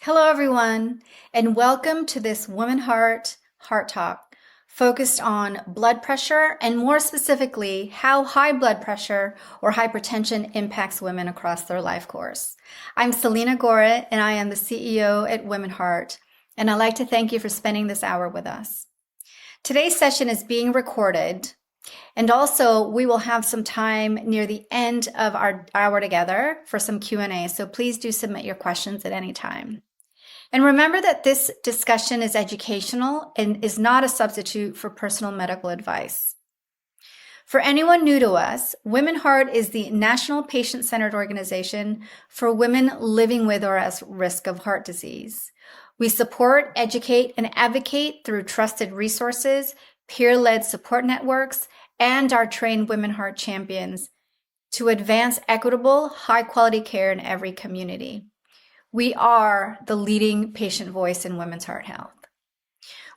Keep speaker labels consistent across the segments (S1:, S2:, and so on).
S1: Hello, everyone, and welcome to this WomenHeart HeartTalk focused on blood pressure and more specifically, how high blood pressure or hypertension impacts women across their life course. I'm Celina Gorre, and I am the CEO at WomenHeart, and I'd like to thank you for spending this hour with us. Today's session is being recorded, and also we will have some time near the end of our hour together for some Q&A, so please do submit your questions at any time. And remember that this discussion is educational and is not a substitute for personal medical advice. For anyone new to us, WomenHeart is the national patient-centered organization for women living with or at risk of heart disease. We support, educate, and advocate through trusted resources, peer-led support networks, and our trained WomenHeart champions to advance equitable, high-quality care in every community. We are the leading patient voice in women's heart health.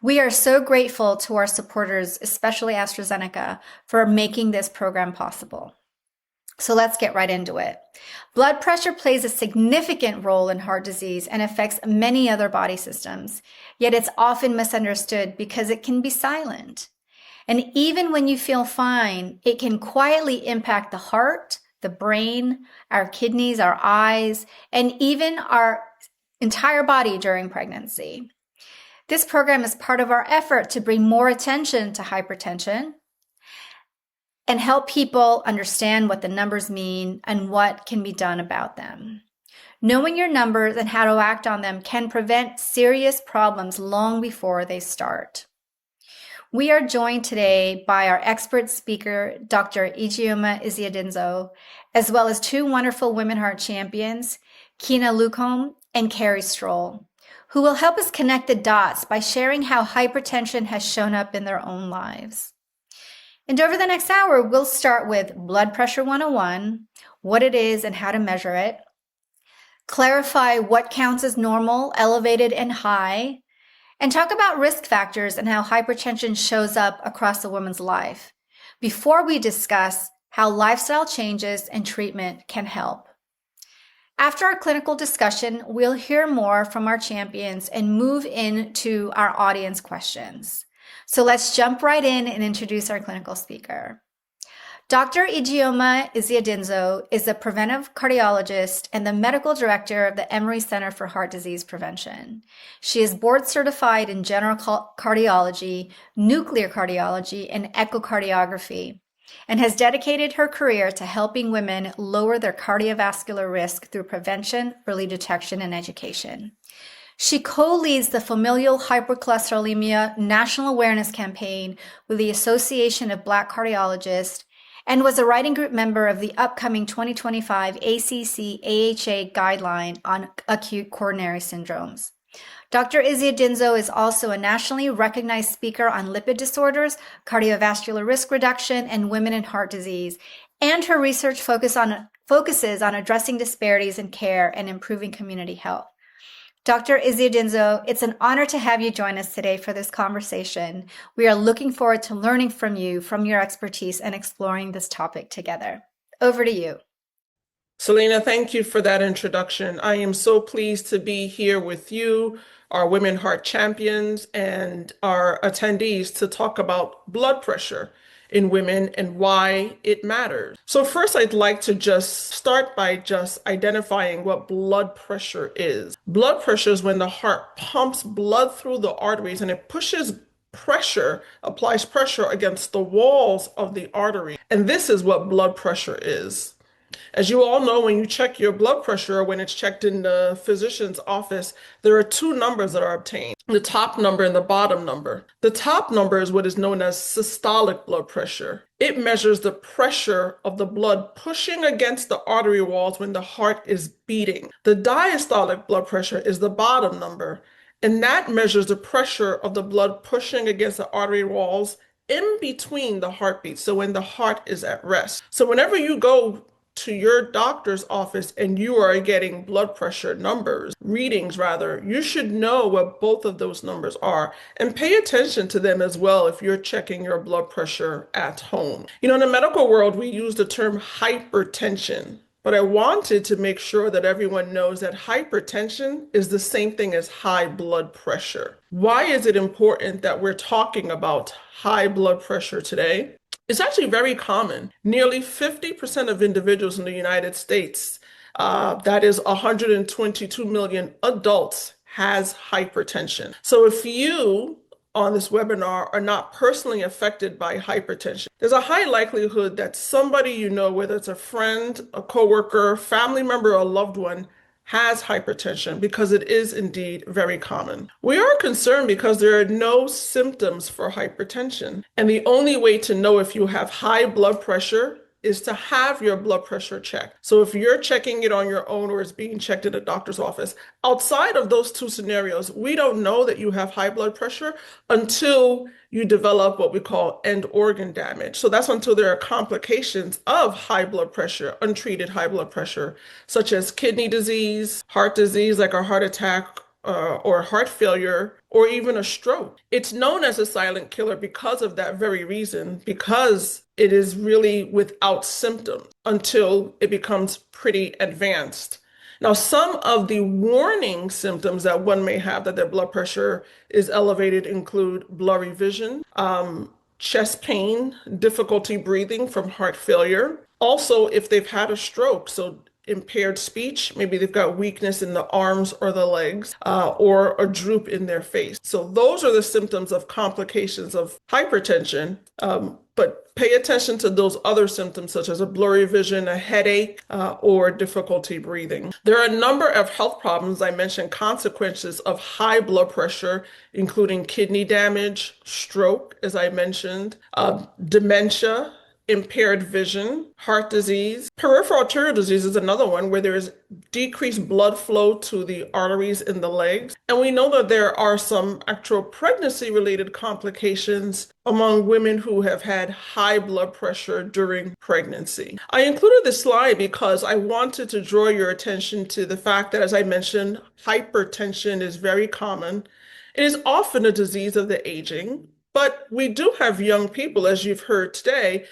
S1: We are so grateful to our supporters, especially AstraZeneca, for making this program possible. So let's get right into it. Blood pressure plays a significant role in heart disease and affects many other body systems, yet it's often misunderstood because it can be silent. And even when you feel fine, it can quietly impact the heart, the brain, our kidneys, our eyes, and even our entire body during pregnancy. This program is part of our effort to bring more attention to hypertension and help people understand what the numbers mean and what can be done about them. Knowing your numbers and how to act on them can prevent serious problems long before they start. We are joined today by our expert speaker, Dr. Ijeoma Isiadinso, as well as two wonderful WomenHeart champions, Kina Lucombe and Carrie Stroll, who will help us connect the dots by sharing how hypertension has shown up in their own lives. And over the next hour, we'll start with Blood Pressure 101, what it is and how to measure it, clarify what counts as normal, elevated, and high, and talk about risk factors and how hypertension shows up across a woman's life before we discuss how lifestyle changes and treatment can help. After our clinical discussion, we'll hear more from our champions and move into our audience questions. So let's jump right in and introduce our clinical speaker. Dr. Ijeoma Isiadinso is a preventive cardiologist and the medical director of the Emory Center for Heart Disease Prevention. She is board certified in general cardiology, nuclear cardiology, and echocardiography, and has dedicated her career to helping women lower their cardiovascular risk through prevention, early detection, and education. She co-leads the Familial Hypercholesterolemia National Awareness Campaign with the Association of Black Cardiologists and was a writing group member of the upcoming 2025 ACC-AHA guideline on acute coronary syndromes. Dr. Isiadinso is also a nationally recognized speaker on lipid disorders, cardiovascular risk reduction, and women in heart disease, and her research focuses on addressing disparities in care and improving community health. Dr. Isiadinso, it's an honor to have you join us today for this conversation. We are looking forward to learning from you, from your expertise, and exploring this topic together. Over to you.
S2: Celina, thank you for that introduction. I am so pleased to be here with you, our WomenHeart champions, and our attendees to talk about blood pressure in women and why it matters. So first, I'd like to just start by just identifying what blood pressure is. Blood pressure is when the heart pumps blood through the arteries and it applies pressure against the walls of the artery. And this is what blood pressure is. As you all know, when you check your blood pressure or when it's checked in the physician's office, there are two numbers that are obtained, the top number and the bottom number. The top number is what is known as systolic blood pressure. It measures the pressure of the blood pushing against the artery walls when the heart is beating. The diastolic blood pressure is the bottom number, and that measures the pressure of the blood pushing against the artery walls in between the heartbeats, so when the heart is at rest. So whenever you go to your doctor's office and you are getting blood pressure readings, you should know what both of those numbers are and pay attention to them as well if you're checking your blood pressure at home. In the medical world, we use the term hypertension. But I wanted to make sure that everyone knows that hypertension is the same thing as high blood pressure. Why is it important that we're talking about high blood pressure today? It's actually very common. Nearly 50% of individuals in the United States, that is 122 million adults, has hypertension. So if you on this webinar are not personally affected by hypertension, there's a high likelihood that somebody you know, whether it's a friend, a coworker, family member, or a loved one, has hypertension because it is indeed very common. We are concerned because there are no symptoms for hypertension. And the only way to know if you have high blood pressure is to have your blood pressure checked. So if you're checking it on your own or it's being checked at a doctor's office, outside of those two scenarios, we don't know that you have high blood pressure until you develop what we call end organ damage. So that's until there are complications of high blood pressure, untreated high blood pressure, such as kidney disease, heart disease, like a heart attack, or heart failure, or even a stroke. It's known as a silent killer because of that very reason, because it is really without symptoms until it becomes pretty advanced. Now, some of the warning symptoms that one may have that their blood pressure is elevated include blurry vision, chest pain, difficulty breathing from heart failure. Also, if they've had a stroke, so impaired speech, maybe they've got weakness in the arms or the legs, or a droop in their face. So those are the symptoms of complications of hypertension. But pay attention to those other symptoms such as a blurry vision, a headache, or difficulty breathing. There are a number of health problems. I mentioned consequences of high blood pressure, including kidney damage, stroke, as I mentioned, dementia, impaired vision, heart disease. Peripheral arterial disease is another one where there is decreased blood flow to the arteries in the legs. And we know that there are some actual pregnancy-related complications among women who have had high blood pressure during pregnancy. I included this slide because I wanted to draw your attention to the fact that, as I mentioned, hypertension is very common. It is often a disease of the aging, but we do have young people, as you've heard today,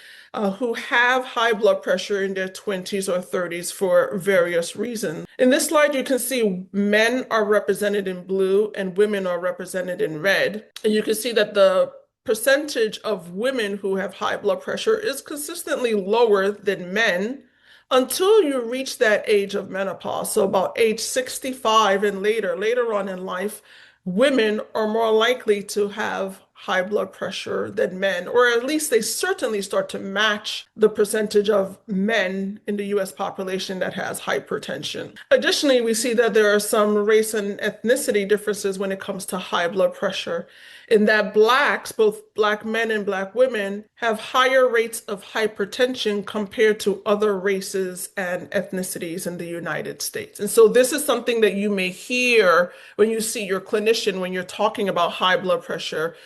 S2: who have high blood pressure in their 20s or 30s for various reasons. In this slide, you can see men are represented in blue and women are represented in red. And you can see that the percentage of women who have high blood pressure is consistently lower than men until you reach that age of menopause. So about age 65 and later on in life, women are more likely to have high blood pressure than men, or at least they certainly start to match the percentage of men in the US population that has hypertension. Additionally, we see that there are some race and ethnicity differences when it comes to high blood pressure, in that Blacks, both Black men and Black women, have higher rates of hypertension compared to other races and ethnicities in the United States. And so this is something that you may hear when you see your clinician when you're talking about high blood pressure.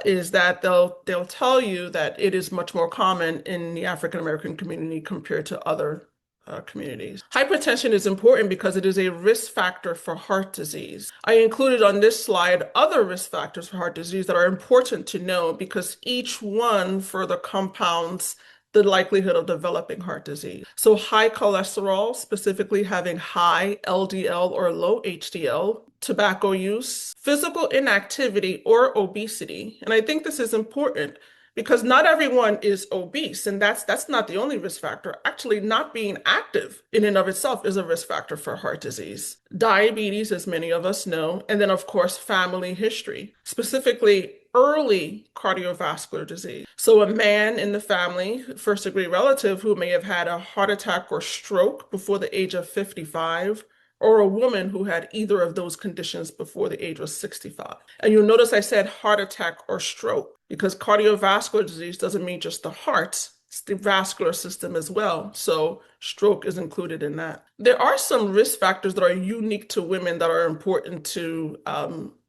S2: Is that they'll tell you that it is much more common in the African American community compared to other communities. Hypertension is important because it is a risk factor for heart disease. I included on this slide other risk factors for heart disease that are important to know because each one further compounds the likelihood of developing heart disease. So high cholesterol, specifically having high LDL or low HDL, tobacco use, physical inactivity, or obesity. And I think this is important because not everyone is obese, and that's not the only risk factor. Actually, not being active in and of itself is a risk factor for heart disease. Diabetes, as many of us know, and then of course, family history, specifically early cardiovascular disease. So a man in the family, first degree relative who may have had a heart attack or stroke before the age of 55, or a woman who had either of those conditions before the age of 65. And you'll notice I said heart attack or stroke because cardiovascular disease doesn't mean just the heart, it's the vascular system as well. So stroke is included in that. There are some risk factors that are unique to women that are important to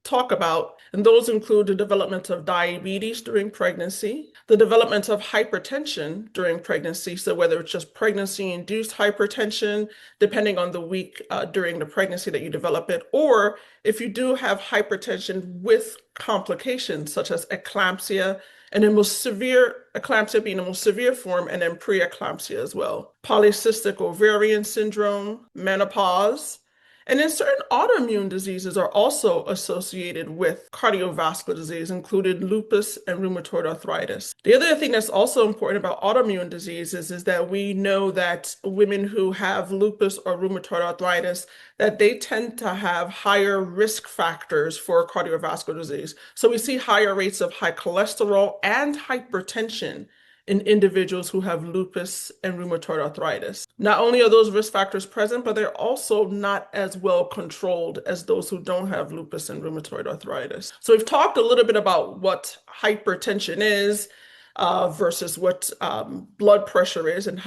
S2: talk about, and those include the development of diabetes during pregnancy, the development of hypertension during pregnancy, so whether it's just pregnancy-induced hypertension, depending on the week during the pregnancy that you develop it, or if you do have hypertension with complications such as eclampsia, and then most severe eclampsia being the most severe form, and then preeclampsia as well. Polycystic ovarian syndrome, menopause, and then certain autoimmune diseases are also associated with cardiovascular disease, including lupus and rheumatoid arthritis. The other thing that's also important about autoimmune diseases is that we know that women who have lupus or rheumatoid arthritis, that they tend to have higher risk factors for cardiovascular disease. So we see higher rates of high cholesterol and hypertension in individuals who have lupus and rheumatoid arthritis. Not only are those risk factors present, but they're also not as well controlled as those who don't have lupus and rheumatoid arthritis. So we've talked a little bit about what hypertension is versus what blood pressure is and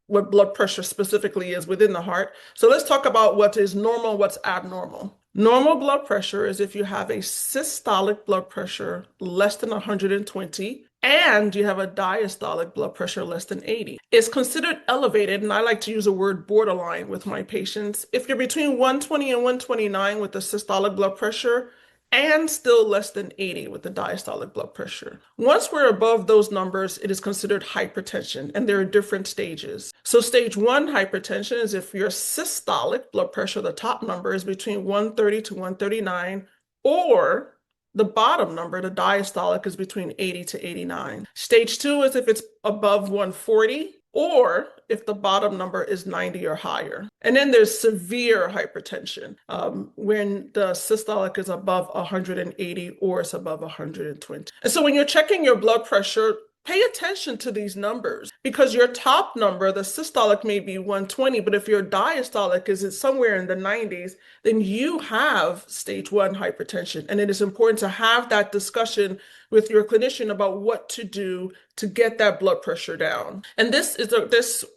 S2: what blood pressure specifically is within the heart. So let's talk about what is normal, what's abnormal. Normal blood pressure is if you have a systolic blood pressure less than 120 and you have a diastolic blood pressure less than 80. It's considered elevated, and I like to use the word borderline with my patients. If you're between 120 and 129 with the systolic blood pressure, and still less than 80 with the diastolic blood pressure. Once we're above those numbers, it is considered hypertension, and there are different stages. So stage 1 hypertension is if your systolic blood pressure, the top number, is between 130 to 139, or the bottom number, the diastolic, is between 80 to 89. Stage 2 is if it's above 140, or if the bottom number is 90 or higher. And then there's severe hypertension, when the systolic is above 180 or it's above 120. And so when you're checking your blood pressure, pay attention to these numbers, because your top number, the systolic, may be 120, but if your diastolic is somewhere in the 90s, then you have stage 1 hypertension. And it is important to have that discussion with your clinician about what to do to get that blood pressure down. And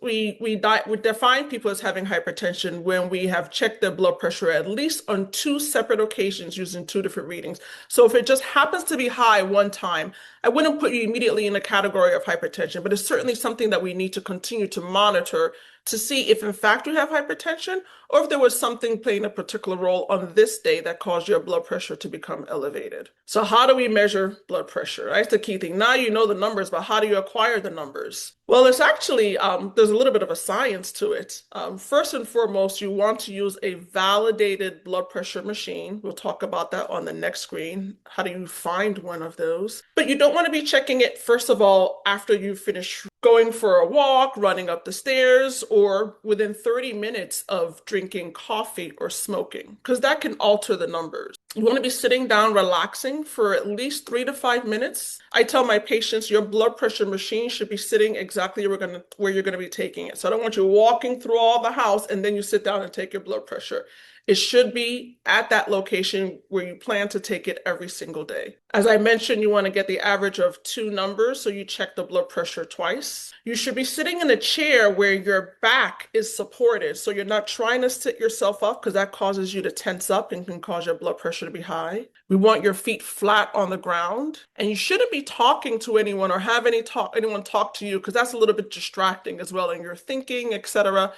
S2: we define people as having hypertension when we have checked their blood pressure at least on 2 separate occasions using 2 different readings. So if it just happens to be high one time, I wouldn't put you immediately in the category of hypertension, but it's certainly something that we need to continue to monitor to see if in fact you have hypertension, or if there was something playing a particular role on this day that caused your blood pressure to become elevated. So how do we measure blood pressure? That's the key thing. Now you know the numbers, but how do you acquire the numbers? Well, it's actually, there's a little bit of a science to it. First and foremost, you want to use a validated blood pressure machine. We'll talk about that on the next screen. How do you find one of those? But you don't want to be checking it, first of all, after you finish going for a walk, running up the stairs, or within 30 minutes of drinking coffee or smoking, because that can alter the numbers. You want to be sitting down, relaxing for at least 3 to 5 minutes. I tell my patients your blood pressure machine should be sitting exactly where you're going to be taking it. So I don't want you walking through all the house and then you sit down and take your blood pressure. It should be at that location where you plan to take it every single day. As I mentioned, you want to get the average of 2 numbers, so you check the blood pressure twice. You should be sitting in a chair where your back is supported, so you're not trying to sit yourself up, because that causes you to tense up and can cause your blood pressure to be high. We want your feet flat on the ground, and you shouldn't be talking to anyone or have anyone talk to you, because that's a little bit distracting as well, and you're thinking, etc.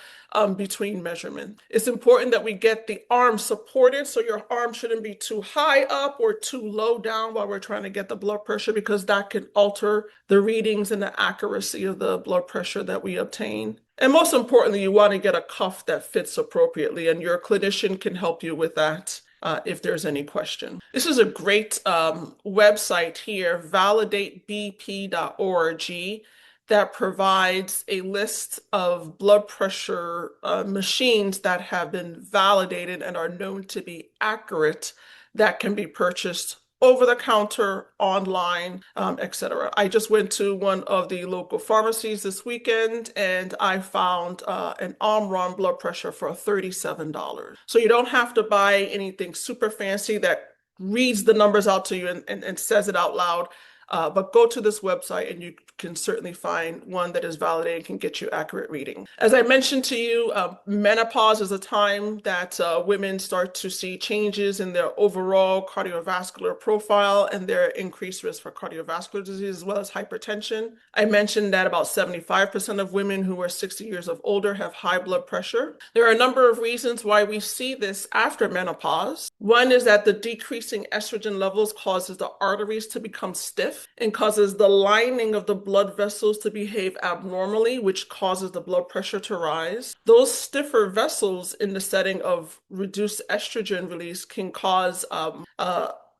S2: Between measurement. It's important that we get the arm supported, so your arm shouldn't be too high up or too low down while we're trying to get the blood pressure, because that can alter the readings and the accuracy of the blood pressure that we obtain. And most importantly, you want to get a cuff that fits appropriately, and your clinician can help you with that if there's any question. This is a great website here, validatebp.org, that provides a list of blood pressure machines that have been validated and are known to be accurate, that can be purchased over the counter, online, etc. I just went to one of the local pharmacies this weekend, and I found an arm-run blood pressure for $37. So you don't have to buy anything super fancy that reads the numbers out to you and says it out loud. But go to this website and you can certainly find one that is validated and can get you accurate reading. As I mentioned to you, menopause is a time that women start to see changes in their overall cardiovascular profile and their increased risk for cardiovascular disease as well as hypertension. I mentioned that about 75% of women who are 60 years of older have high blood pressure. There are a number of reasons why we see this after menopause. One is that the decreasing estrogen levels causes the arteries to become stiff and causes the lining of the blood vessels to behave abnormally, which causes the blood pressure to rise. Those stiffer vessels in the setting of reduced estrogen release can cause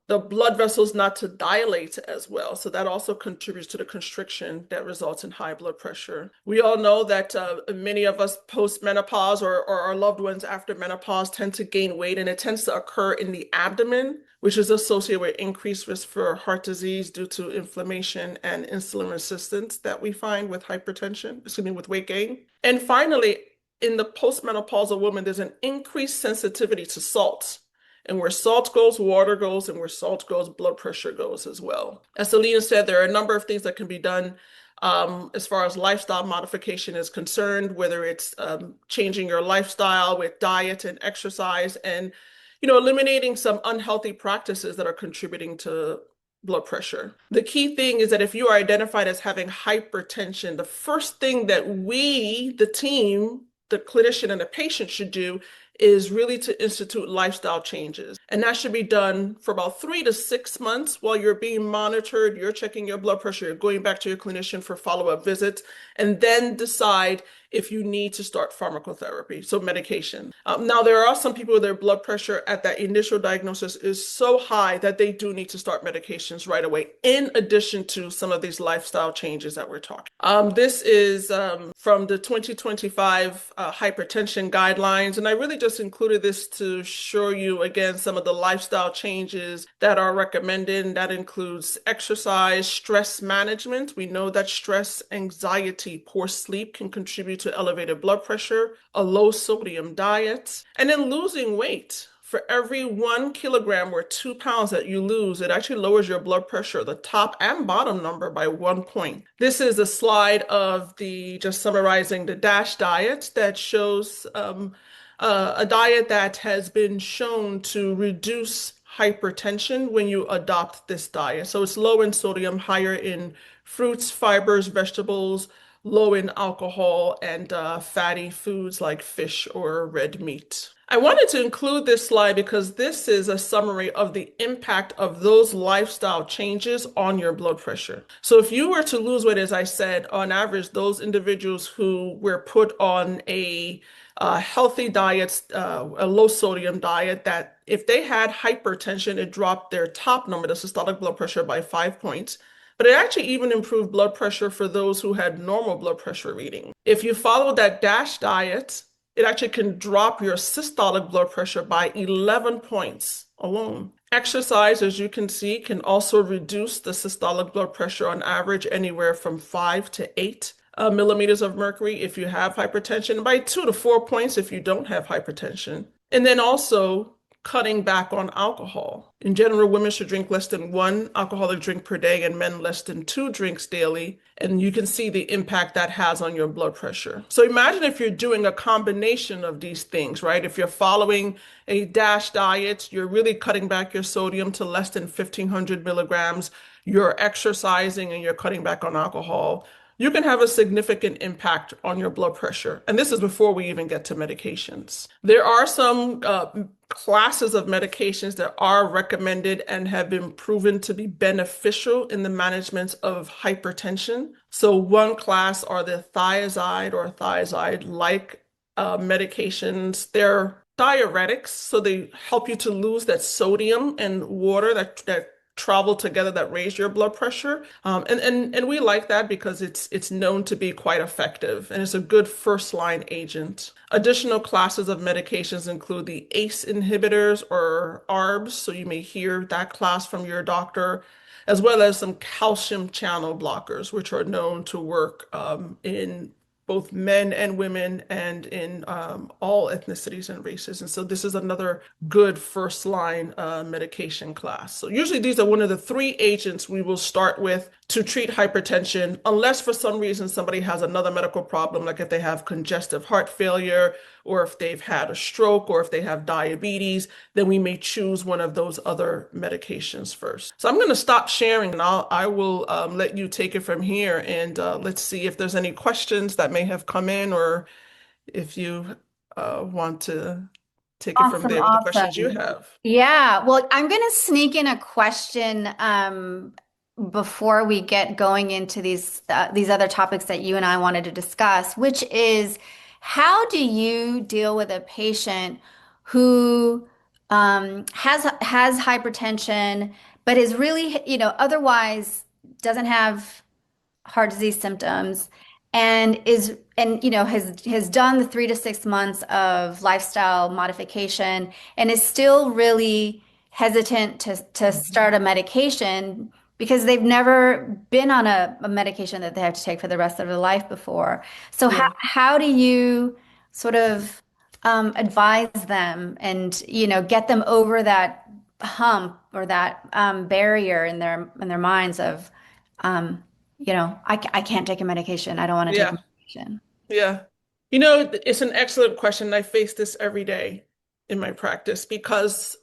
S2: the blood vessels not to dilate as well. So that also contributes to the constriction that results in high blood pressure. We all know that many of us post-menopause or our loved ones after menopause tend to gain weight, and it tends to occur in the abdomen, which is associated with increased risk for heart disease due to inflammation and insulin resistance that we find with with weight gain. And finally, in the postmenopausal woman, there's an increased sensitivity to salt. And where salt goes, water goes, and where salt goes, blood pressure goes as well. As Celina said, there are a number of things that can be done as far as lifestyle modification is concerned, whether it's changing your lifestyle with diet and exercise and, eliminating some unhealthy practices that are contributing to blood pressure. The key thing is that if you are identified as having hypertension, the first thing that we, the team, the clinician and the patient should do is really to institute lifestyle changes. And that should be done for about 3 to 6 months while you're being monitored, you're checking your blood pressure, you're going back to your clinician for follow-up visits, and then decide if you need to start pharmacotherapy, so medication. Now, there are some people with their blood pressure at that initial diagnosis is so high that they do need to start medications right away, in addition to some of these lifestyle changes that we're talking. This is from the 2025 hypertension guidelines, and I really just included this to show you again some of the lifestyle changes that are recommended. That includes exercise, stress management. We know that stress, anxiety, poor sleep can contribute to elevated blood pressure, a low sodium diet, and then losing weight. For every 1 kilogram or 2 pounds that you lose, it actually lowers your blood pressure, the top and bottom number, by 1 point. This is a slide of just summarizing the DASH diet that shows a diet that has been shown to reduce hypertension when you adopt this diet. So it's low in sodium, higher in fruits, fibers, vegetables, low in alcohol, and fatty foods like fish or red meat. I wanted to include this slide because this is a summary of the impact of those lifestyle changes on your blood pressure. So if you were to lose weight, as I said, on average, those individuals who were put on a healthy diet, a low sodium diet, that if they had hypertension, it dropped their top number, the systolic blood pressure, by 5 points. But it actually even improved blood pressure for those who had normal blood pressure reading. If you follow that DASH diet, it actually can drop your systolic blood pressure by 11 points alone. Exercise, as you can see, can also reduce the systolic blood pressure on average anywhere from 5 to 8 millimeters of mercury if you have hypertension, by 2 to 4 points if you don't have hypertension. And then also cutting back on alcohol. In general, women should drink less than 1 alcoholic drink per day and men less than 2 drinks daily. And you can see the impact that has on your blood pressure. So imagine if you're doing a combination of these things, right? If you're following a DASH diet, you're really cutting back your sodium to less than 1,500 milligrams, you're exercising and you're cutting back on alcohol, you can have a significant impact on your blood pressure. And this is before we even get to medications. There are some classes of medications that are recommended and have been proven to be beneficial in the management of hypertension. So one class are the thiazide or thiazide-like medications. They're diuretics, so they help you to lose that sodium and water that travel together that raise your blood pressure. And we like that because it's known to be quite effective and it's a good first line agent. Additional classes of medications include the ACE inhibitors or ARBs, so you may hear that class from your doctor, as well as some calcium channel blockers, which are known to work in both men and women and in all ethnicities and races. And so this is another good first line medication class. So usually these are one of the three agents we will start with to treat hypertension, unless for some reason somebody has another medical problem, like if they have congestive heart failure, or if they've had a stroke, or if they have diabetes, then we may choose one of those other medications first. So I'm going to stop sharing and I will let you take it from here and let's see if there's any questions that may have come in or if you want to take it from
S1: Awesome,
S2: there with the questions you
S1: awesome.
S2: have.
S1: Yeah, well, I'm going to sneak in a question before we get going into these other topics that you and I wanted to discuss, which is how do you deal with a patient who has hypertension, but is really, otherwise doesn't have heart disease symptoms and has done the 3 to 6 months of lifestyle modification and is still really hesitant to start a medication because they've never been on a medication that they have to take for the rest of their life before. So
S2: Yeah.
S1: how do you sort of advise them and get them over that hump or that barrier in their minds of I can't take a medication. I don't want to take a
S2: Yeah.
S1: medication.
S2: Yeah. It's an excellent question. I face this every day in my practice because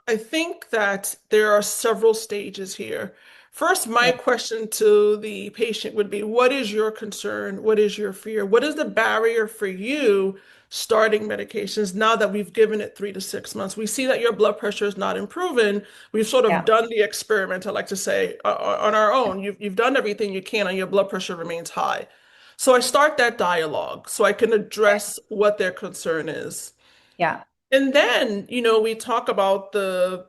S2: I think that there are several stages here. First, my
S1: Yeah.
S2: question to the patient would be, what is your concern? What is your fear? What is the barrier for you starting medications now that we've given it 3 to 6 months? We see that your blood pressure is not improving. We've sort of
S1: Yeah.
S2: done the experiment, I like to say, on our own. You've done everything you can and your blood pressure remains high. So I start that dialogue so I can address what their concern is.
S1: Yeah.
S2: And then, we talk about the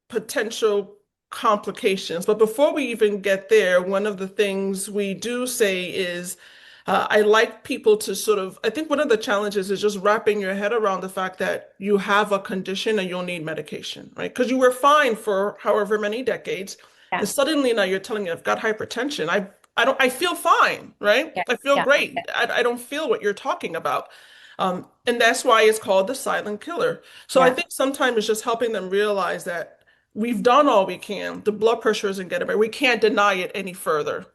S2: potential complications. But before we even get there, one of the things we do say is I like people to I think one of the challenges is just wrapping your head around the fact that you have a condition and you'll need medication, right? Because you were fine for however many decades, and
S1: Yeah.
S2: suddenly now you're telling me I've got hypertension. I feel fine, right?
S1: Yeah.
S2: I feel
S1: Yeah.
S2: great. I don't feel what you're talking about. And that's why it's called the silent killer. So I
S1: Yeah.
S2: think sometimes it's just helping them realize that we've done all we can. The blood pressure isn't getting better. We can't deny it any further.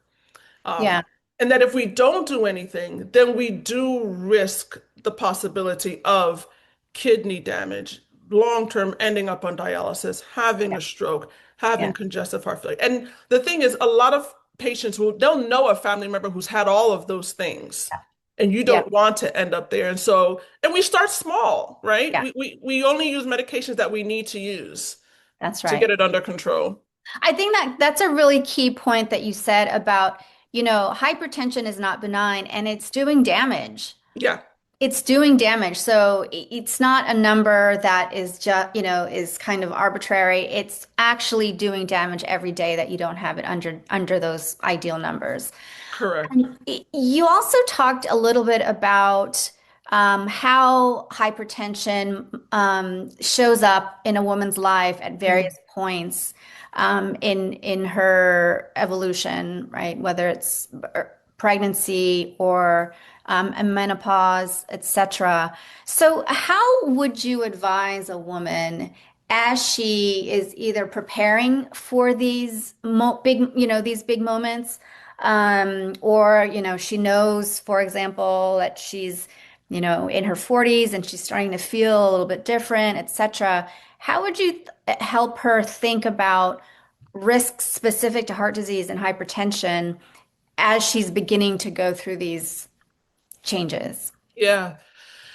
S1: Yeah.
S2: And that if we don't do anything, then we do risk the possibility of kidney damage, long-term ending up on dialysis, having
S1: Yeah.
S2: a stroke, having
S1: Yeah.
S2: congestive heart failure. And the thing is, a lot of patients they'll know a family member who's had all of those things. And you
S1: Yeah.
S2: don't want to end up there. And we start small, right?
S1: Yeah.
S2: We only use medications that we need to use
S1: That's
S2: to get
S1: right.
S2: it under control.
S1: I think that that's a really key point that you said about, hypertension is not benign and it's doing damage.
S2: Yeah,
S1: It's doing damage. So it's not a number that is just, is kind of arbitrary. It's actually doing damage every day that you don't have it under those ideal numbers.
S2: correct.
S1: You also talked a little bit about how hypertension shows up in a woman's life at various points in her evolution, right? Whether it's pregnancy or a menopause, etc. So, how would you advise a woman as she is either preparing for these these big moments? Or, she knows, for example, that she's, in her 40s and she's starting to feel a little bit different, etc. How would you help her think about risks specific to heart disease and hypertension as she's beginning to go through these changes?
S2: Yeah.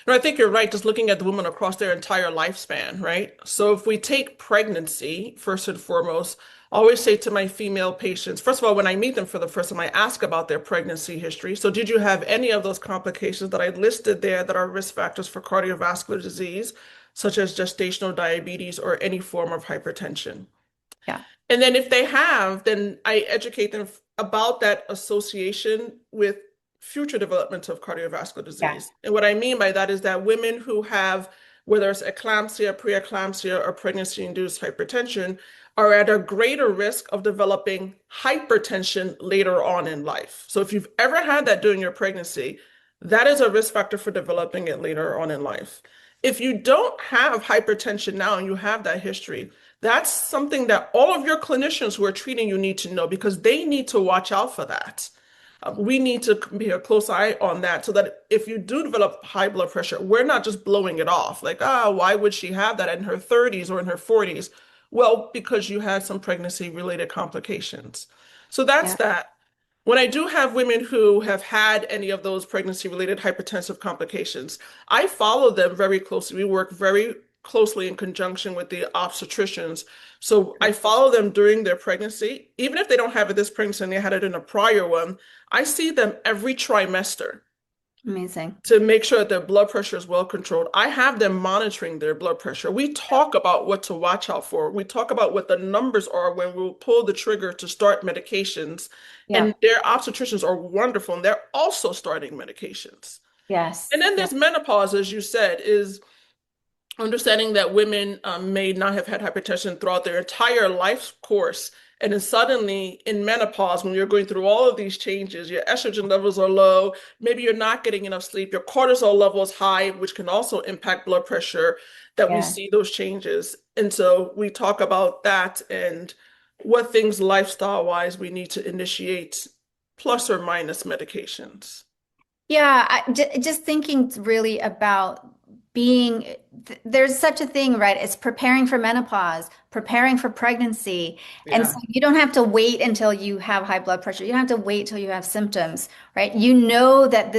S2: No, I think you're right, just looking at the woman across their entire lifespan, right? So if we take pregnancy, first and foremost, I always say to my female patients, first of all, when I meet them for the first time, I ask about their pregnancy history. So did you have any of those complications that I listed there that are risk factors for cardiovascular disease, such as gestational diabetes or any form of hypertension?
S1: Yeah,
S2: And then if they have, then I educate them about that association with future development of cardiovascular
S1: yeah,
S2: disease. And what I mean by that is that women who have, whether it's eclampsia, preeclampsia, or pregnancy-induced hypertension, are at a greater risk of developing hypertension later on in life. So if you've ever had that during your pregnancy, that is a risk factor for developing it later on in life. If you don't have hypertension now and you have that history, that's something that all of your clinicians who are treating you need to know because they need to watch out for that. We need to be a close eye on that so that if you do develop high blood pressure, we're not just blowing it off like, why would she have that in her 30s or in her 40s? Well, because you had some pregnancy related complications. So that's
S1: Yeah.
S2: that. When I do have women who have had any of those pregnancy-related hypertensive complications, I follow them very closely. We work very closely in conjunction with the obstetricians. So I follow them during their pregnancy. Even if they don't have it this pregnancy and they had it in a prior one, I see them every trimester
S1: Amazing.
S2: to make sure that their blood pressure is well controlled. I have them monitoring their blood pressure. We talk about what to watch out for. We talk about what the numbers are when we'll pull the trigger to start medications.
S1: Yeah.
S2: And their obstetricians are wonderful, and they're also starting medications. And
S1: Yes.
S2: then
S1: Yeah.
S2: there's menopause, as you said, is understanding that women may not have had hypertension throughout their entire life course. And then suddenly in menopause, when you're going through all of these changes, your estrogen levels are low, maybe you're not getting enough sleep, your cortisol level is high, which can also impact blood pressure, that we
S1: Yeah.
S2: see those changes. And so we talk about that and what things lifestyle wise we need to initiate, plus or minus medications.
S1: Yeah, just thinking really about being, there's such a thing, right? It's preparing for menopause, preparing for pregnancy. And so
S2: Yeah,
S1: you don't have to wait until you have high blood pressure. You don't have to wait till you have symptoms, right? You know that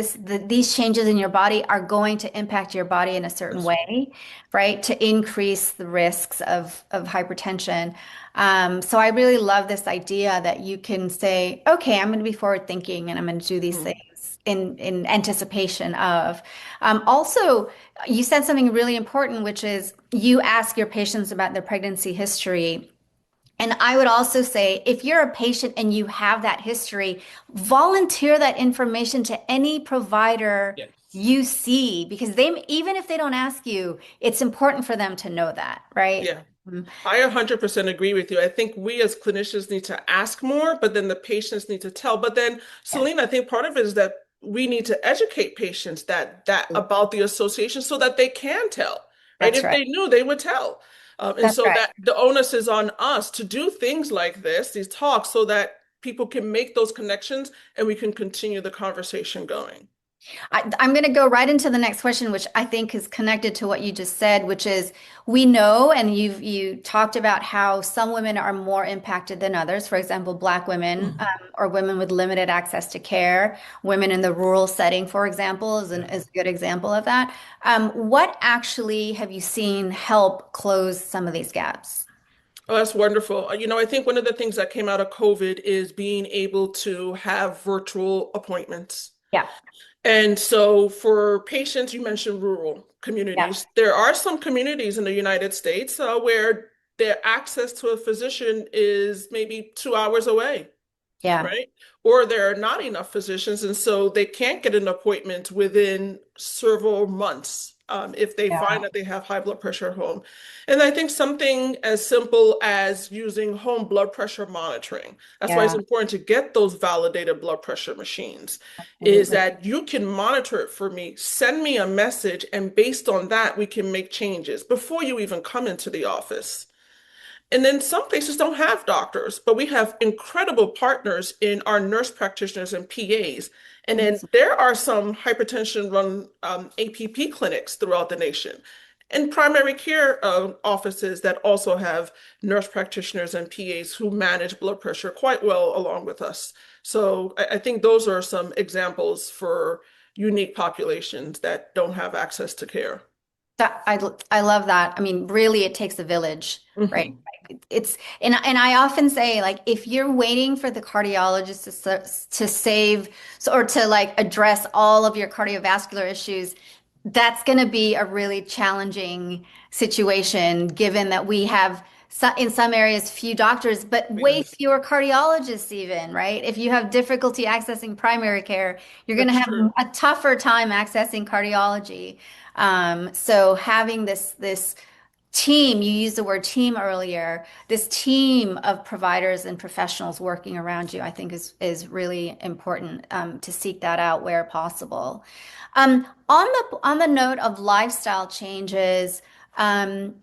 S1: these changes in your body are going to impact your body in a certain
S2: that's
S1: way, right? To increase the risks of hypertension. So I really love this idea that you can say, okay, I'm going to be forward thinking and I'm going to do these
S2: right.
S1: things in anticipation of. Also, you said something really important, which is you ask your patients about their pregnancy history. And I would also say, if you're a patient and you have that history, volunteer that information to any provider
S2: Yes.
S1: you see, because they, even if they don't ask you, it's important for them to know that, right?
S2: Yeah. I 100% agree with you. I think we as clinicians need to ask more, but then the patients need to tell. But then,
S1: Yeah,
S2: Celina, I think part of it is that we need to educate patients that about the association so that they can tell, right?
S1: that's
S2: If
S1: right.
S2: they knew, they would tell. And
S1: That's
S2: so
S1: right.
S2: that the onus is on us to do things like this, these talks, so that people can make those connections and we can continue the conversation going.
S1: I'm going to go right into the next question, which I think is connected to what you just said, which is we know, and you talked about how some women are more impacted than others. For example, Black women or women with limited access to care, women in the rural setting, for example, is a good example of that. What actually have you seen help close some of these gaps?
S2: Oh, that's wonderful. I think one of the things that came out of COVID is being able to have virtual appointments.
S1: Yeah,
S2: And so for patients, you mentioned rural
S1: yeah,
S2: communities. There are some communities in the United States where their access to a physician is maybe 2 hours away,
S1: yeah,
S2: right? Or there are not enough physicians, and so they can't get an appointment within several months if they
S1: yeah,
S2: find that they have high blood pressure at home. And I think something as simple as using home blood pressure monitoring, that's why it's
S1: yeah,
S2: important to get those validated blood pressure machines, is
S1: absolutely.
S2: that you can monitor it for me, send me a message, and based on that, we can make changes before you even come into the office. And then some places don't have doctors, but we have incredible partners in our nurse practitioners and PAs. And then there are some hypertension run APP clinics throughout the nation and primary care offices that also have nurse practitioners and PAs who manage blood pressure quite well along with us. So I think those are some examples for unique populations that don't have access to care.
S1: I love that. I mean, really, it takes a village, right?
S2: Mhm.
S1: It's and I often say like if you're waiting for the cardiologist to save or to like address all of your cardiovascular issues, that's going to be a really challenging situation given that we have in some areas few doctors, but way
S2: Yes,
S1: fewer cardiologists even, right? If you have difficulty accessing primary care, you're going to
S2: that's
S1: have
S2: true.
S1: a tougher time accessing cardiology. So having this team, you used the word team earlier, this team of providers and professionals working around you, I think is really important to seek that out where possible. On the note of lifestyle changes, um,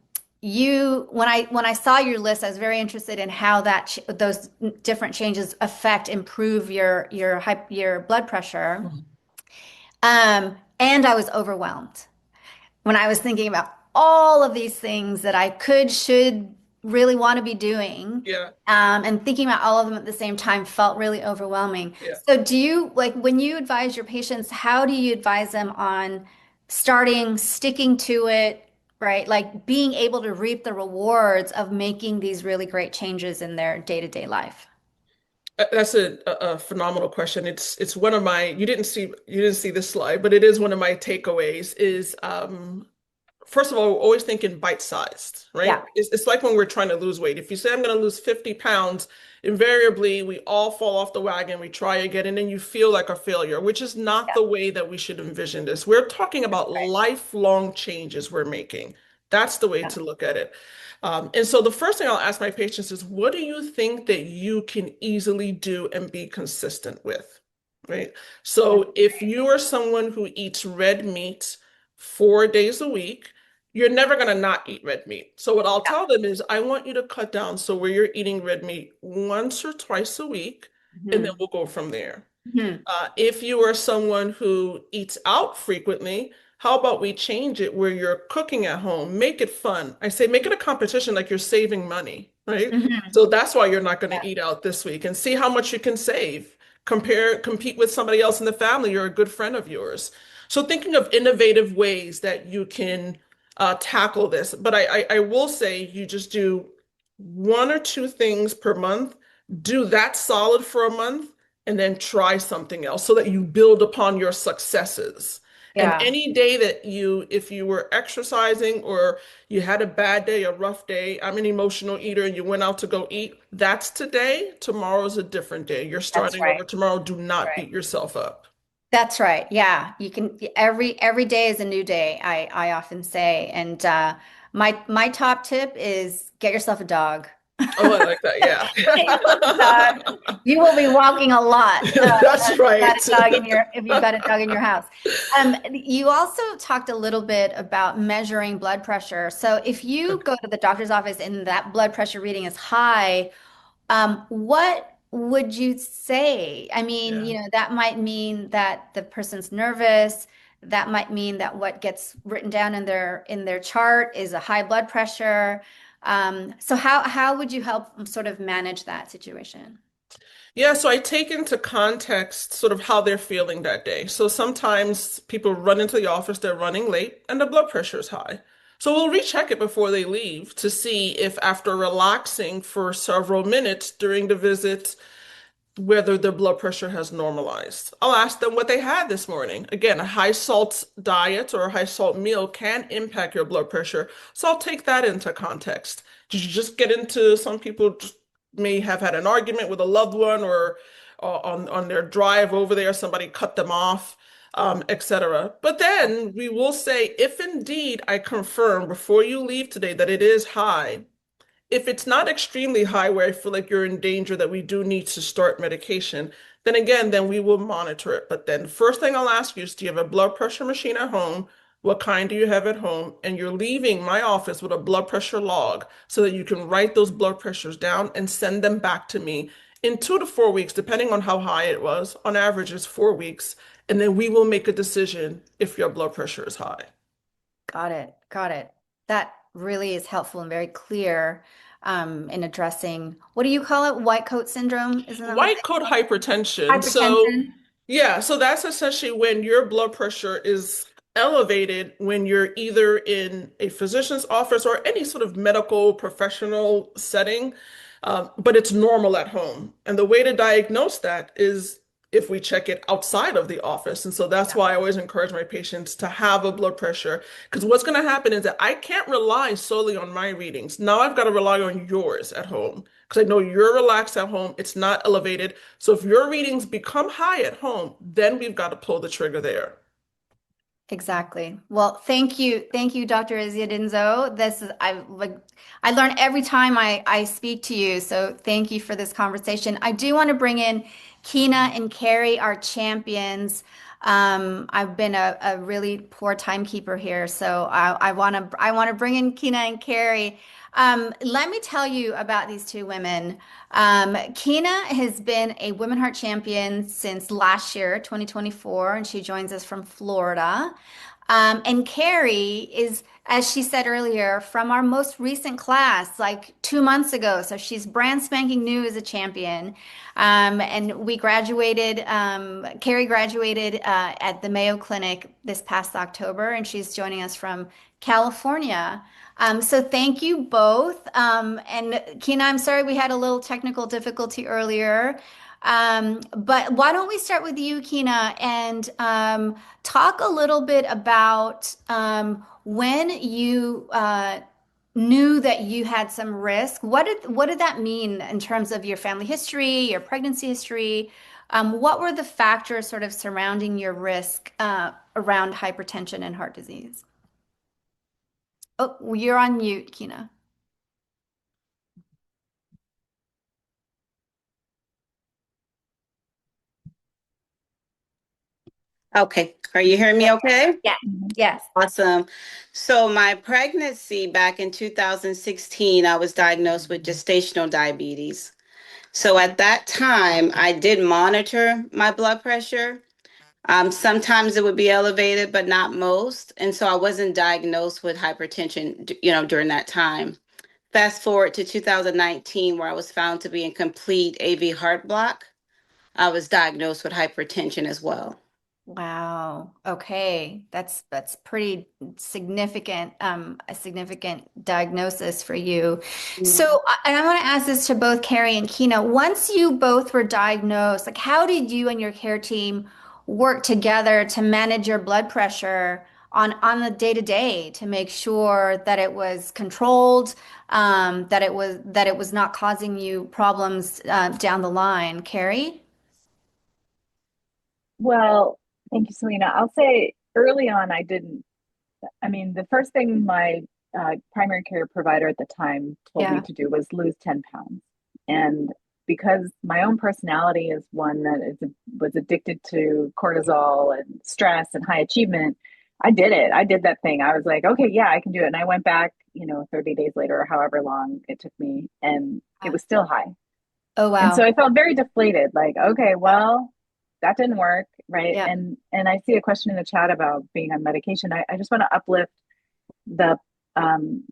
S1: when I saw your list, I was very interested in how those different changes improve your blood pressure. And I was overwhelmed when I was thinking about all of these things that I should, really want to be doing,
S2: Yeah,
S1: and thinking about all of them at the same time felt really overwhelming.
S2: yeah.
S1: So, do you like when you advise your patients, how do you advise them on sticking to it, right? Like being able to reap the rewards of making these really great changes in their day-to-day life?
S2: That's a phenomenal question. It's one of my you didn't see this slide, but it is one of my takeaways is first of all, we're always thinking bite-sized, right?
S1: Yeah,
S2: It's like when we're trying to lose weight. If you say I'm going to lose 50 pounds, invariably we all fall off the wagon, we try again, and then you feel like a failure, which is not
S1: yeah,
S2: the way that we should envision this. We're talking about
S1: right.
S2: lifelong changes we're making. That's the way
S1: Yeah,
S2: to look at it. And so the first thing I'll ask my patients is, what do you think that you can easily do and be consistent with? Right.
S1: that's
S2: So if
S1: great.
S2: you are someone who eats red meat 4 days a week, you're never going to not eat red meat. So what I'll
S1: Yeah.
S2: tell them is, I want you to cut down so where you're eating red meat once or twice a week, and then
S1: Mhm.
S2: we'll go from there.
S1: Mhm.
S2: If you are someone who eats out frequently, how about we change it where you're cooking at home? Make it fun. I say make it a competition like you're saving money, right?
S1: Mhm.
S2: So that's why you're not going
S1: Yeah.
S2: to eat out this week and see how much you can save. Compete with somebody else in the family or a good friend of yours. So thinking of innovative ways that you can tackle this. But I will say you just do one or two things per month. Do that solid for a month and then try something else so that you build upon your successes. And
S1: Yeah.
S2: any day that if you were exercising or you had a bad day, a rough day, I'm an emotional eater and you went out to go eat, that's today. Tomorrow's a different day. You're
S1: That's
S2: starting
S1: right.
S2: over tomorrow. Do not
S1: Right.
S2: beat yourself up.
S1: That's right. Yeah. You can every day is a new day, I often say. And my top tip is get yourself a dog.
S2: Oh, I like that. Yeah.
S1: Get yourself a dog. You will be walking a lot
S2: That's right.
S1: if you've got a dog in your house. You also talked a little bit about measuring blood pressure. So if you
S2: Okay.
S1: go to the doctor's office and that blood pressure reading is high, what would you say? I mean,
S2: Yeah.
S1: that might mean that the person's nervous. That might mean that what gets written down in their chart is a high blood pressure. So how would you help sort of manage that situation?
S2: Yeah, so I take into context sort of how they're feeling that day. So sometimes people run into the office, they're running late, and the blood pressure is high. So we'll recheck it before they leave to see if after relaxing for several minutes during the visit, whether their blood pressure has normalized. I'll ask them what they had this morning. Again, a high salt diet or a high salt meal can impact your blood pressure. So I'll take that into context. Did you just get into some people just may have had an argument with a loved one or on their drive over there, somebody cut them off, etc. But then we will say, if indeed I confirm before you leave today that it is high, if it's not extremely high where I feel like you're in danger that we do need to start medication, then again, then we will monitor it. But then first thing I'll ask you is, do you have a blood pressure machine at home? What kind do you have at home? And you're leaving my office with a blood pressure log so that you can write those blood pressures down and send them back to me in 2 to 4 weeks, depending on how high it was. On average, it's 4 weeks. And then we will make a decision if your blood pressure is high.
S1: Got it. Got it. That really is helpful and very clear in addressing, what do you call it? White coat syndrome? Isn't that what
S2: White coat
S1: they
S2: hypertension. So,
S1: hypertension?
S2: yeah, so that's essentially when your blood pressure is elevated when you're either in a physician's office or any sort of medical professional setting, but it's normal at home. And the way to diagnose that is if we check it outside of the office. And so that's why I always encourage my patients to have a blood pressure. Because what's going to happen is that I can't rely solely on my readings. Now I've got to rely on yours at home. Because I know you're relaxed at home, it's not elevated. So if your readings become high at home, then we've got to pull the trigger there.
S1: Exactly. Well, thank you, Dr. Isiadinso. This is I learn every time I speak to you. So thank you for this conversation. I do want to bring in Kina and Carrie, our champions. I've been a really poor timekeeper here, so I want to bring in Kina and Carrie. Let me tell you about these two women. Kina has been a Women Heart Champion since last year, 2024, and she joins us from Florida. And Carrie is, as she said earlier, from our most recent class, like 2 months ago. So she's brand spanking new as a champion. And we graduated, Carrie graduated at the Mayo Clinic this past October, and she's joining us from California. So thank you both. And Kina, I'm sorry we had a little technical difficulty earlier. But why don't we start with you, Kina, and talk a little bit about when you knew that you had some risk. What did that mean in terms of your family history, your pregnancy history? What were the factors sort of surrounding your risk around hypertension and heart disease? Oh, you're on mute, Kina.
S3: Okay. Are you hearing me okay?
S1: Yes. Yes.
S3: Awesome. So my pregnancy back in 2016, I was diagnosed with gestational diabetes. So at that time, I did monitor my blood pressure. Sometimes it would be elevated, but not most. And so I wasn't diagnosed with hypertension, during that time. Fast forward to 2019, where I was found to be in complete AV heart block. I was diagnosed with hypertension as well.
S1: Wow. Okay. That's pretty significant, a significant diagnosis for you. So, and I want to ask this to both Carrie and Kina. Once you both were diagnosed, like how did you and your care team work together to manage your blood pressure on the day to day to make sure that it was controlled, that it was not causing you problems down the line? Carrie?
S4: Well, thank you, Celina. I'll say early on, I didn't. I mean, the first thing my primary care provider at the time told me
S1: Yeah.
S4: to do was lose 10 pounds. And because my own personality is one that was addicted to cortisol and stress and high achievement, I did it. I did that thing. I was like, okay, yeah, I can do it. And I went back, 30 days later or however long it took me, and it was still high.
S1: Oh,
S4: And so
S1: wow.
S4: I felt very deflated, like, okay, well, that didn't work, right?
S1: Yeah.
S4: And I see a question in the chat about being on medication. I just want to uplift the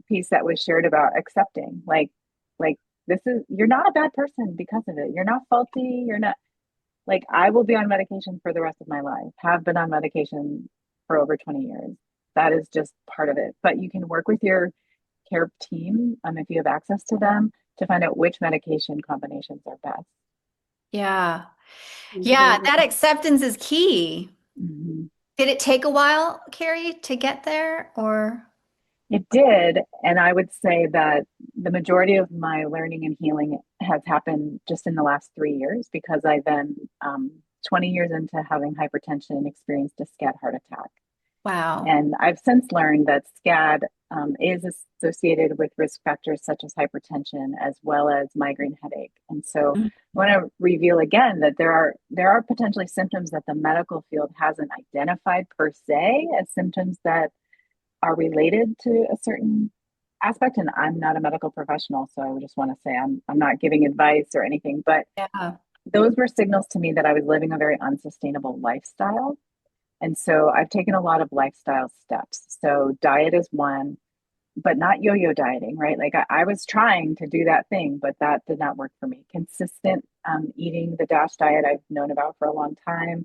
S4: piece that was shared about accepting, like this is you're not a bad person because of it. You're not faulty. You're not like I will be on medication for the rest of my life. Have been on medication for over 20 years. That is just part of it. But you can work with your care team, if you have access to them, to find out which medication combinations are best.
S1: Yeah. Yeah,
S3: Mhm.
S1: that acceptance is key.
S4: Mhm.
S1: Did it take a while, Carrie, to get there or?
S4: It did. And I would say that the majority of my learning and healing has happened just in the last 3 years because I then, 20 years into having hypertension, experienced a SCAD heart attack.
S1: Wow.
S4: And I've since learned that SCAD is associated with risk factors such as hypertension as well as migraine headache. And so
S1: Mm.
S4: I want to reveal again that there are potentially symptoms that the medical field hasn't identified per se as symptoms that are related to a certain aspect. And I'm not a medical professional, so I would just want to say I'm not giving advice or anything, but
S1: Yeah.
S4: those were signals to me that I was living a very unsustainable lifestyle. And so I've taken a lot of lifestyle steps. So diet is one, but not yo-yo dieting, right? Like I was trying to do that thing, but that did not work for me. Consistent eating, the DASH diet I've known about for a long time.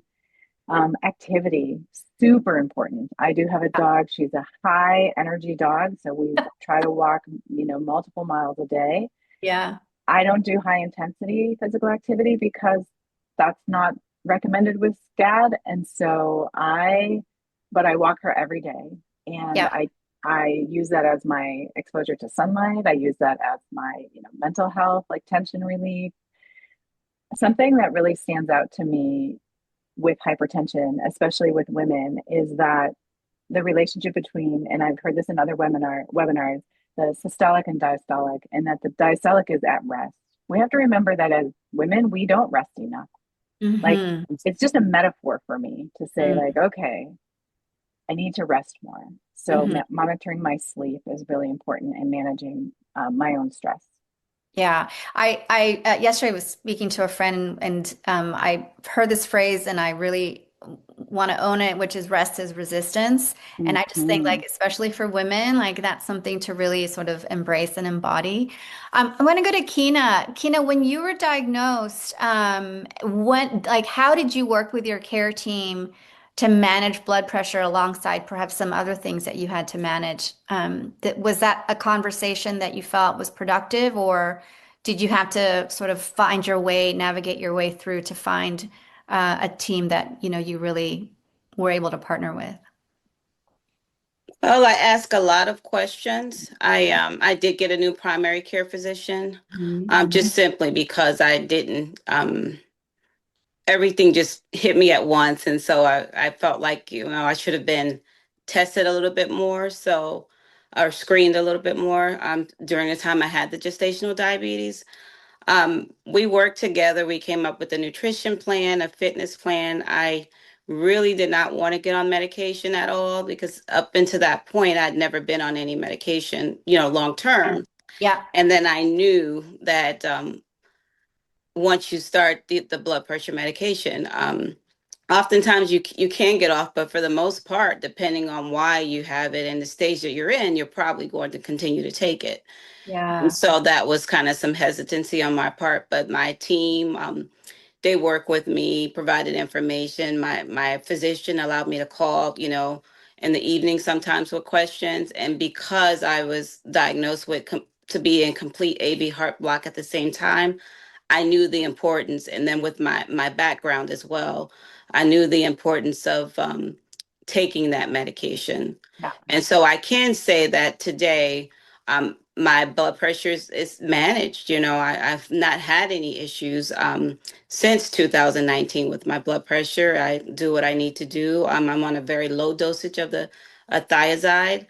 S4: Activity, super important. I do have a dog. She's a high energy dog. So we try to walk, multiple miles a day.
S1: Yeah.
S4: I don't do high intensity physical activity because that's not recommended with SCAD. And so but I walk her every day, and
S1: Yeah.
S4: I use that as my exposure to sunlight. I use that as my, mental health, like tension relief. Something that really stands out to me with hypertension, especially with women, is that the relationship between, and I've heard this in other webinars, the systolic and diastolic, and that the diastolic is at rest. We have to remember that as women, we don't rest enough. Like,
S1: Mm-hmm.
S4: it's just a metaphor for me to say, like, okay, I need to rest more. So
S1: Mm-hmm.
S4: monitoring my sleep is really important and managing my own stress.
S1: Yeah, I yesterday was speaking to a friend and I heard this phrase and I really want to own it, which is rest is resistance. And I just think
S4: Mhm.
S1: like, especially for women, like that's something to really sort of embrace and embody. I want to go to Kina. Kina, when you were diagnosed, like, how did you work with your care team to manage blood pressure alongside perhaps some other things that you had to manage? Was that a conversation that you felt was productive, or did you have to sort of find your way, navigate your way through to find a team that you really were able to partner with?
S3: Well, I ask a lot of questions. I did get a new primary care physician,
S4: Mhm.
S3: just simply because I didn't everything just hit me at once, and so I felt like I should have been tested a little bit more, so or screened a little bit more during the time I had the gestational diabetes. We worked together. We came up with a nutrition plan, a fitness plan. I really did not want to get on medication at all because up until that point, I'd never been on any medication, long term.
S1: Yeah,
S3: And then I knew that once you start the blood pressure medication, oftentimes you can get off, but for the most part, depending on why you have it and the stage that you're in, you're probably going to continue to take it. And
S1: yeah,
S3: so that was kind of some hesitancy on my part, but my team, they work with me, provided information. My physician allowed me to call, in the evening sometimes with questions. And because I was diagnosed with to be in complete AV heart block at the same time, I knew the importance. And then with my background as well, I knew the importance of taking that medication.
S1: yeah.
S3: And so I can say that today, my blood pressure is managed. I've not had any issues since 2019 with my blood pressure. I do what I need to do. I'm on a very low dosage of the thiazide,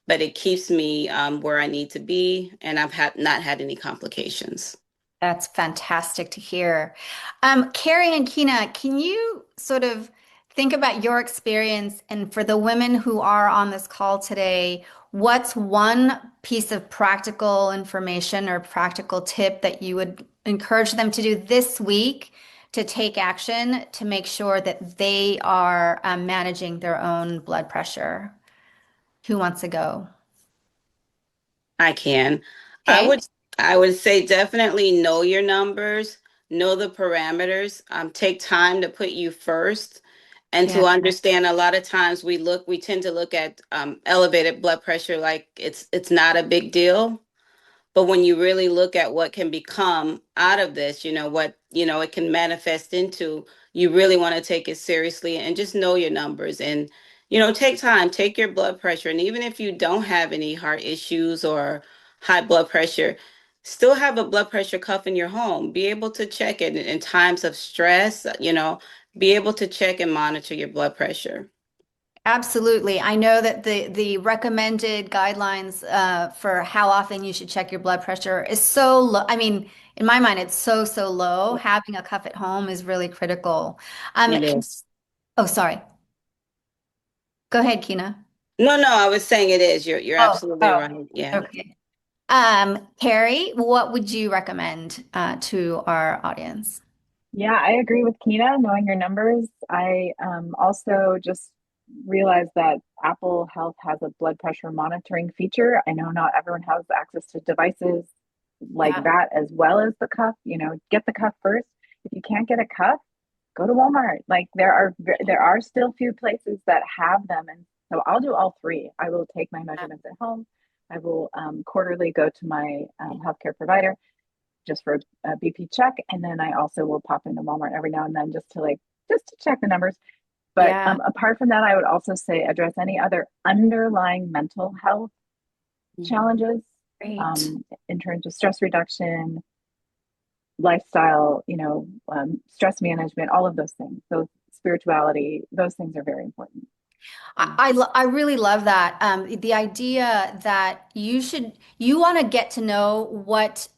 S3: but it keeps me where I need to be, and I've not had any complications.
S1: That's fantastic to hear. Carrie and Kina, can you sort of think about your experience? And for the women who are on this call today, what's one piece of practical information or practical tip that you would encourage them to do this week to take action to make sure that they are managing their own blood pressure? Who wants to go?
S3: I can. I
S1: Okay.
S3: would I would say definitely know your numbers, know the parameters, take time to put you first and
S1: Yeah,
S3: to understand a lot of times we tend to look at elevated blood pressure like it's not a big deal. But when you really look at what can become out of this, what, it can manifest into, you really want to take it seriously and just know your numbers and, take time, take your blood pressure. And even if you don't have any heart issues or high blood pressure, still have a blood pressure cuff in your home. Be able to check it in times of stress, be able to check and monitor your blood pressure.
S1: absolutely. I know that the recommended guidelines for how often you should check your blood pressure is so low. I mean, in my mind, it's so low. Having a cuff at home is really critical.
S3: It
S1: Can,
S3: is.
S1: oh, sorry. Go ahead, Kina.
S3: No, no, I was saying it is. You're
S1: Oh,
S3: absolutely
S1: oh,
S3: right. Yeah.
S1: okay. Carrie, what would you recommend to our audience?
S4: Yeah, I agree with Kina, knowing your numbers. I also just realized that Apple Health has a blood pressure monitoring feature. I know not everyone has access to devices like
S1: Yeah,
S4: that as well as the cuff. Get the cuff first. If you can't get a cuff, go to Walmart. Like there are still few places that have them, and so I'll do all three. I will take my measurements at home. I will quarterly go to my healthcare provider just for a BP check. And then I also will pop into Walmart every now and then just to check the numbers. But
S1: yeah,
S4: apart from that, I would also say address any other underlying mental health challenges
S1: great.
S4: in terms of stress reduction, lifestyle, stress management, all of those things. Those spirituality, those things are very important.
S1: I really love that. The idea that you want to get to know what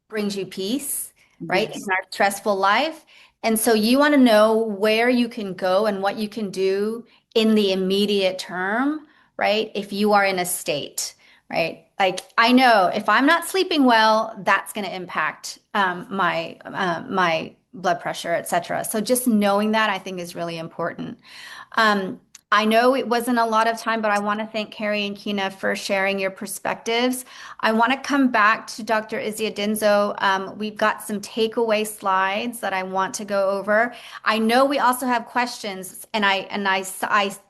S1: brings you peace, right, in
S4: Yes.
S1: our stressful life. And so you want to know where you can go and what you can do in the immediate term, right? If you are in a state, right? Like I know if I'm not sleeping well, that's going to impact my blood pressure, et cetera. So just knowing that I think is really important. Um, I know it wasn't a lot of time, but I want to thank Carrie and Kina for sharing your perspectives. I want to come back to Dr. Isiadinso. We've got some takeaway slides that I want to go over. I know we also have questions, and I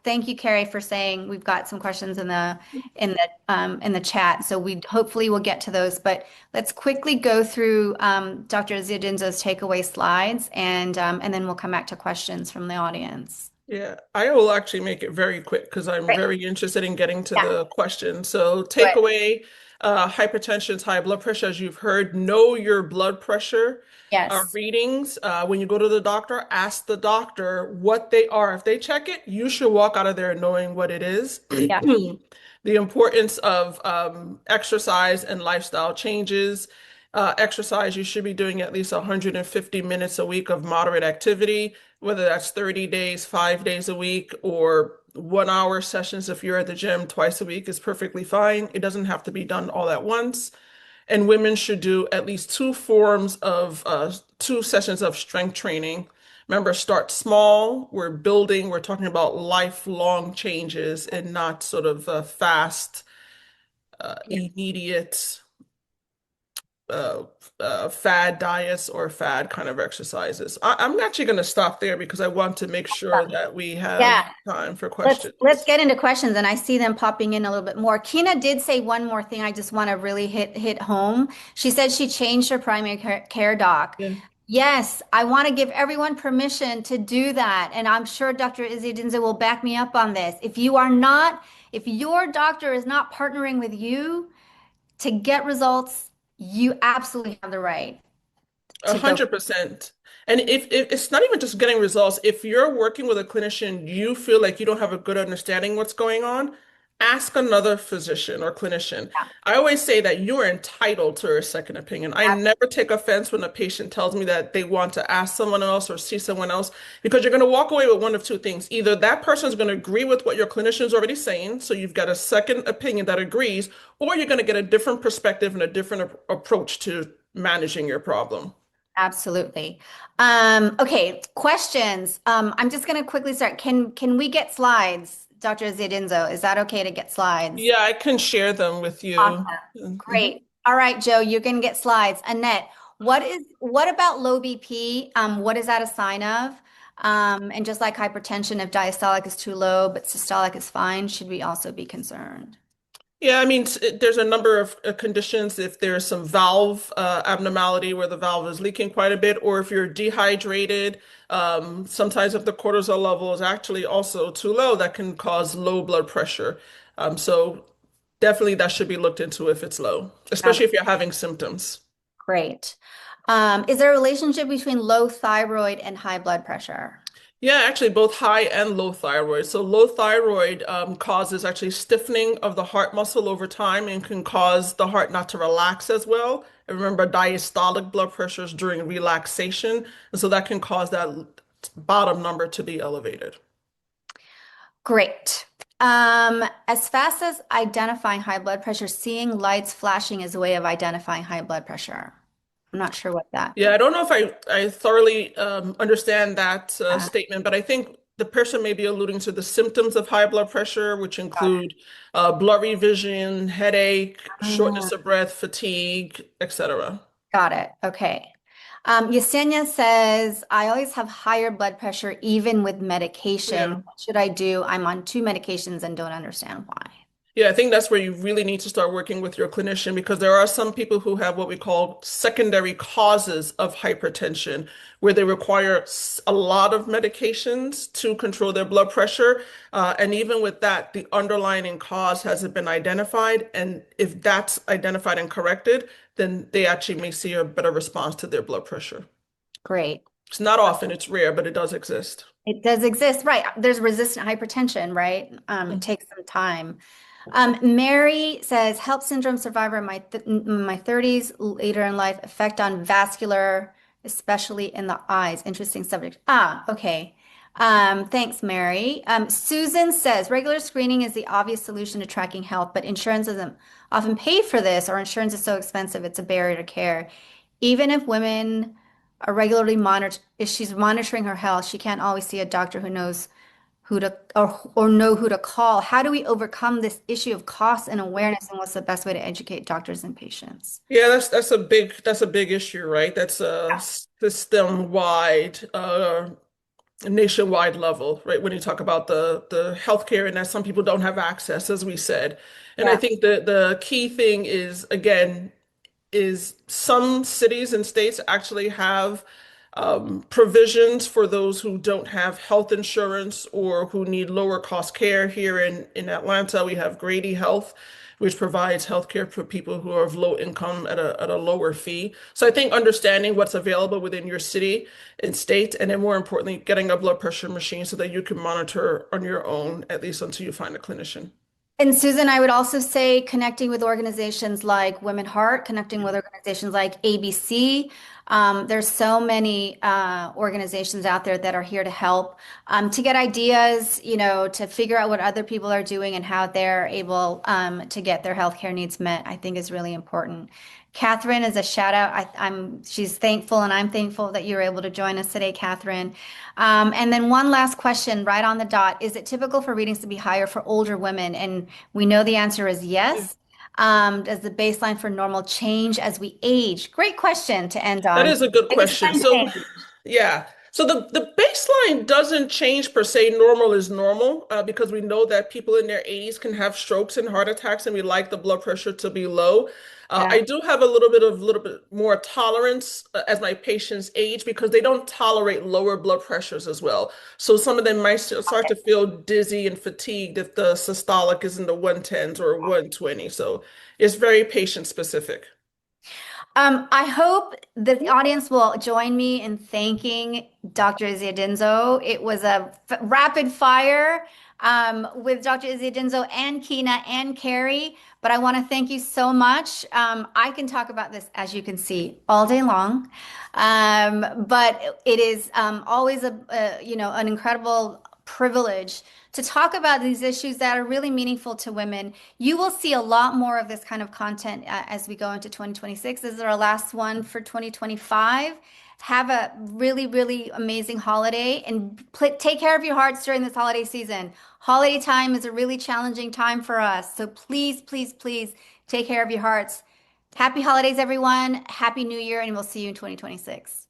S1: thank you, Carrie, for saying we've got some questions in the chat. So we hopefully will get to those. But let's quickly go through Dr. Isiadinso's takeaway slides, and then we'll come back to questions from the audience.
S2: Yeah, I will actually make it very quick because I'm
S1: Great.
S2: very interested in getting to
S1: Yeah.
S2: the question. So,
S1: Good.
S2: takeaway, hypertension, high blood pressure, as you've heard, know your blood pressure
S1: Yes.
S2: readings. When you go to the doctor, ask the doctor what they are. If they check it, you should walk out of there knowing what it is.
S1: Yeah.
S2: The importance of exercise and lifestyle changes. Exercise, you should be doing at least 150 minutes a week of moderate activity, whether that's 30 days, 5 days a week, or 1 hour sessions if you're at the gym twice a week is perfectly fine. It doesn't have to be done all at once. And women should do at least two sessions of strength training. Remember, start small. We're building, we're talking about lifelong changes and not sort of fast,
S1: Yeah.
S2: immediate uh, fad diets or fad kind of exercises. I'm actually going to stop there because I want to make sure that we have
S1: Yeah.
S2: time for
S1: Let's
S2: questions.
S1: get into questions, and I see them popping in a little bit more. Kina did say one more thing I just want to really hit home. She said she changed her primary care doc.
S2: Yeah.
S1: Yes, I want to give everyone permission to do that, and I'm sure Dr. Izzy Dinza will back me up on this. If your doctor is not partnering with you to get results, you absolutely have the right
S2: A
S1: to go.
S2: 100%. And if it's not even just getting results, if you're working with a clinician, you feel like you don't have a good understanding what's going on, ask another physician or clinician. I always say that you are entitled to a second opinion. I never take offense when a patient tells me that they want to ask someone else or see someone else because you're going to walk away with one of two things. Either that person is going to agree with what your clinician is already saying, so you've got a second opinion that agrees, or you're going to get a different perspective and a different approach to managing your problem.
S1: Absolutely. Okay, questions. I'm just going to quickly start. Can we get slides, Dr. Zedinzo? Is that okay to get slides?
S2: Yeah, I can share them with
S1: Awesome.
S2: you. Mhm.
S1: Great. All right, Joe, you're going to get slides. Annette, what about low BP? What is that a sign of? And just like hypertension, if diastolic is too low but systolic is fine, should we also be concerned?
S2: Yeah, I mean, there's a number of conditions. If there's some valve abnormality where the valve is leaking quite a bit, or if you're dehydrated, sometimes if the cortisol level is actually also too low, that can cause low blood pressure. So definitely that should be looked into if it's low, especially if you're having symptoms.
S1: Great. Is there a relationship between low thyroid and high blood pressure?
S2: Yeah, actually, both high and low thyroid. So, low thyroid causes actually stiffening of the heart muscle over time and can cause the heart not to relax as well. And remember, diastolic blood pressure is during relaxation. And so that can cause that bottom number to be elevated.
S1: Great. As fast as identifying high blood pressure, seeing lights flashing is a way of identifying high blood pressure. I'm not sure what that
S2: Yeah, I
S1: means.
S2: don't know if I thoroughly understand that
S1: Yeah,
S2: statement, but I think the person may be alluding to the symptoms of high blood pressure, which
S1: got
S2: include blurry vision, headache,
S1: it.
S2: shortness of breath, fatigue, etc.
S1: Got it. Okay. Yesenia says, I always have higher blood pressure even with medication.
S2: Yeah.
S1: What should I do? I'm on two medications and don't understand why.
S2: Yeah, I think that's where you really need to start working with your clinician because there are some people who have what we call secondary causes of hypertension, where they require a lot of medications to control their blood pressure. And even with that, the underlying cause hasn't been identified. And if that's identified and corrected, then they actually may see a better response to their blood pressure.
S1: Great.
S2: It's not often, it's rare, but it does exist.
S1: It does exist, right? There's resistant hypertension, right? It takes some time. Mary says, "HELP syndrome survivor in my 30s, later in life, effect on vascular, especially in the eyes." Interesting subject. Okay. Thanks, Mary. Susan says, "Regular screening is the obvious solution to tracking health, but insurance doesn't often pay for this, or insurance is so expensive, it's a barrier to care. Even if women are regularly monitored, if she's monitoring her health, she can't always see a doctor who knows who to or know who to call. How do we overcome this issue of cost and awareness, and what's the best way to educate doctors and patients?"
S2: Yeah, that's a big issue, right? That's a system-wide, nationwide level, right? When you talk about the healthcare and that some people don't have access, as we said. And I
S1: Yeah.
S2: think the key thing is, again, is some cities and states actually have provisions for those who don't have health insurance or who need lower cost care. Here in Atlanta, we have Grady Health, which provides health care for people who are of low income at a lower fee. So I think understanding what's available within your city and state, and then more importantly, getting a blood pressure machine so that you can monitor on your own, at least until you find a clinician.
S1: And Susan, I would also say connecting with organizations like Women Heart, connecting with organizations like ABC. There's so many organizations out there that are here to help, to get ideas, to figure out what other people are doing and how they're able to get their healthcare needs met, I think is really important. Catherine is a shout out. She's thankful, and I'm thankful that you were able to join us today, Catherine. And then one last question, right on the dot. Is it typical for readings to be higher for older women? And we know the answer is yes. Does the baseline for normal change as we age? Great question to end
S2: That
S1: on.
S2: is a good
S1: I guess
S2: question.
S1: one
S2: So,
S1: change.
S2: yeah. So the baseline doesn't change per se. Normal is normal because we know that people in their 80s can have strokes and heart attacks, and we like the blood pressure to be low.
S1: Yeah.
S2: I do have a little bit more tolerance as my patients age because they don't tolerate lower blood pressures as well. So some of them might start to feel dizzy and fatigued if the systolic is in the 110s or 120. So it's very patient specific.
S1: I hope the audience will join me in thanking Dr. Isiadinso. It was a rapid fire with Dr. Isiadinso and Kina and Carrie, but I want to thank you so much. I can talk about this, as you can see, all day long, but it is always an incredible privilege to talk about these issues that are really meaningful to women. You will see a lot more of this kind of content as we go into 2026. This is our last one for 2025. Have a really, really amazing holiday, and take care of your hearts during this holiday season. Holiday time is a really challenging time for us. So please, please, please take care of your hearts. Happy holidays, everyone. Happy New Year, and we'll see you in 2026.